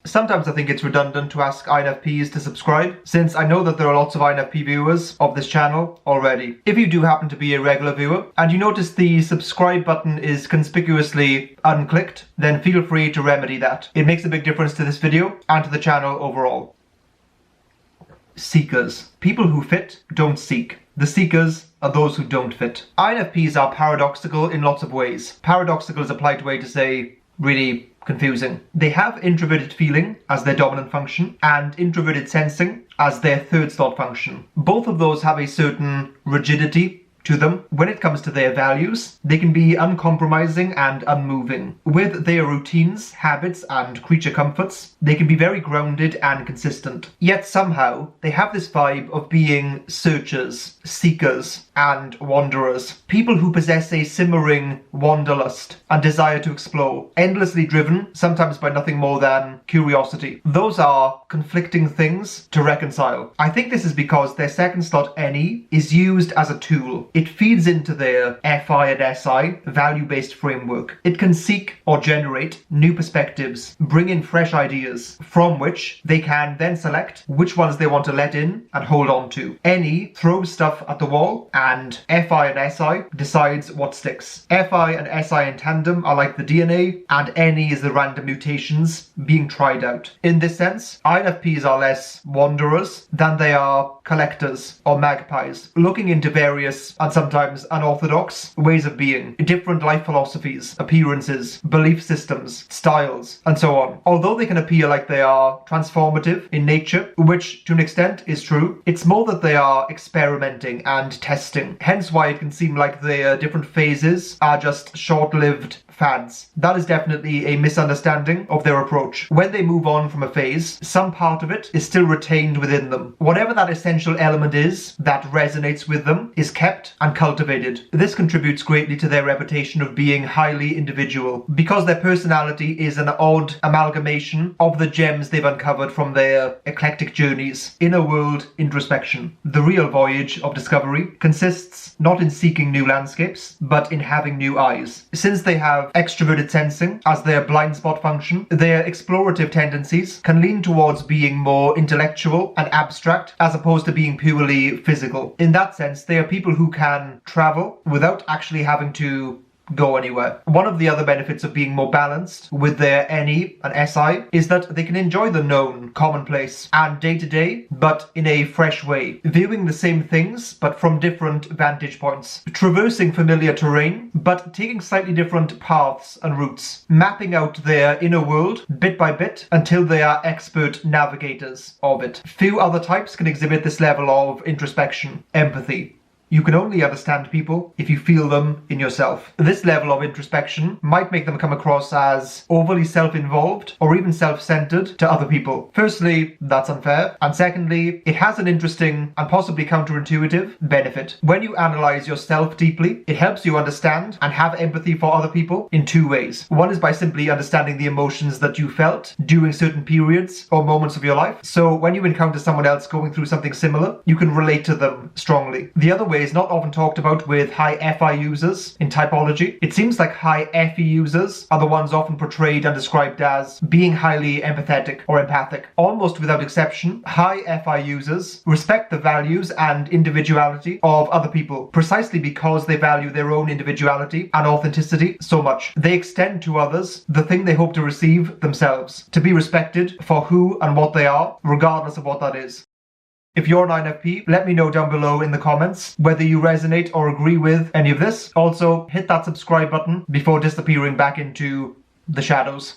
Sometimes I think it's redundant to ask INFPs to subscribe, since I know that there are lots of INFP viewers of this channel already. If you do happen to be a regular viewer, and you notice the subscribe button is conspicuously unclicked, then feel free to remedy that. It makes a big difference to this video and to the channel overall. Seekers. People who fit don't seek. The seekers are those who don't fit. INFPs are paradoxical in lots of ways. Paradoxical is a polite way to say really confusing. They have introverted feeling as their dominant function and introverted sensing as their third slot function. Both of those have a certain rigidity to them. When it comes to their values, they can be uncompromising and unmoving. With their routines, habits, and creature comforts, they can be very grounded and consistent. Yet somehow, they have this vibe of being searchers, seekers, and wanderers. People who possess a simmering wanderlust and desire to explore, endlessly driven, sometimes by nothing more than curiosity. Those are conflicting things to reconcile. I think this is because their second slot NE is used as a tool. It feeds into their FI and SI value-based framework. It can seek or generate new perspectives, bring in fresh ideas, from which they can then select which ones they want to let in and hold on to. NE throws stuff at the wall, and FI and SI decides what sticks. FI and SI in tandem are like the DNA, and NE is the random mutations being tried out. In this sense, INFPs are less wanderers than they are collectors or magpies, looking into various and sometimes unorthodox ways of being, different life philosophies, appearances, belief systems, styles, and so on. Although they can appear like they are transformative in nature, which to an extent is true, it's more that they are experimenting and testing. Hence why it can seem like their different phases are just short-lived fads. That is definitely a misunderstanding of their approach. When they move on from a phase, some part of it is still retained within them. Whatever that essential element is that resonates with them is kept and cultivated. This contributes greatly to their reputation of being highly individual, because their personality is an odd amalgamation of the gems they've uncovered from their eclectic journeys. Inner world introspection. The real voyage of discovery consists not in seeking new landscapes, but in having new eyes. Since they have extroverted sensing as their blind spot function, their explorative tendencies can lean towards being more intellectual and abstract as opposed to being purely physical. In that sense, they are people who can travel without actually having to go anywhere. One of the other benefits of being more balanced with their NE and SI is that they can enjoy the known, commonplace, and day-to-day, but in a fresh way, viewing the same things but from different vantage points, traversing familiar terrain but taking slightly different paths and routes, mapping out their inner world bit by bit until they are expert navigators of it. Few other types can exhibit this level of introspection, empathy. You can only understand people if you feel them in yourself. This level of introspection might make them come across as overly self-involved or even self-centered to other people. Firstly, that's unfair. And secondly, it has an interesting and possibly counterintuitive benefit. When you analyze yourself deeply, it helps you understand and have empathy for other people in two ways. One is by simply understanding the emotions that you felt during certain periods or moments of your life. So when you encounter someone else going through something similar, you can relate to them strongly. The other way is not often talked about with high FI users in typology. It seems like high FE users are the ones often portrayed and described as being highly empathetic or empathic. Almost without exception, high FI users respect the values and individuality of other people precisely because they value their own individuality and authenticity so much. They extend to others the thing they hope to receive themselves, to be respected for who and what they are, regardless of what that is. If you're an INFP, let me know down below in the comments whether you resonate or agree with any of this. Also, hit that subscribe button before disappearing back into the shadows.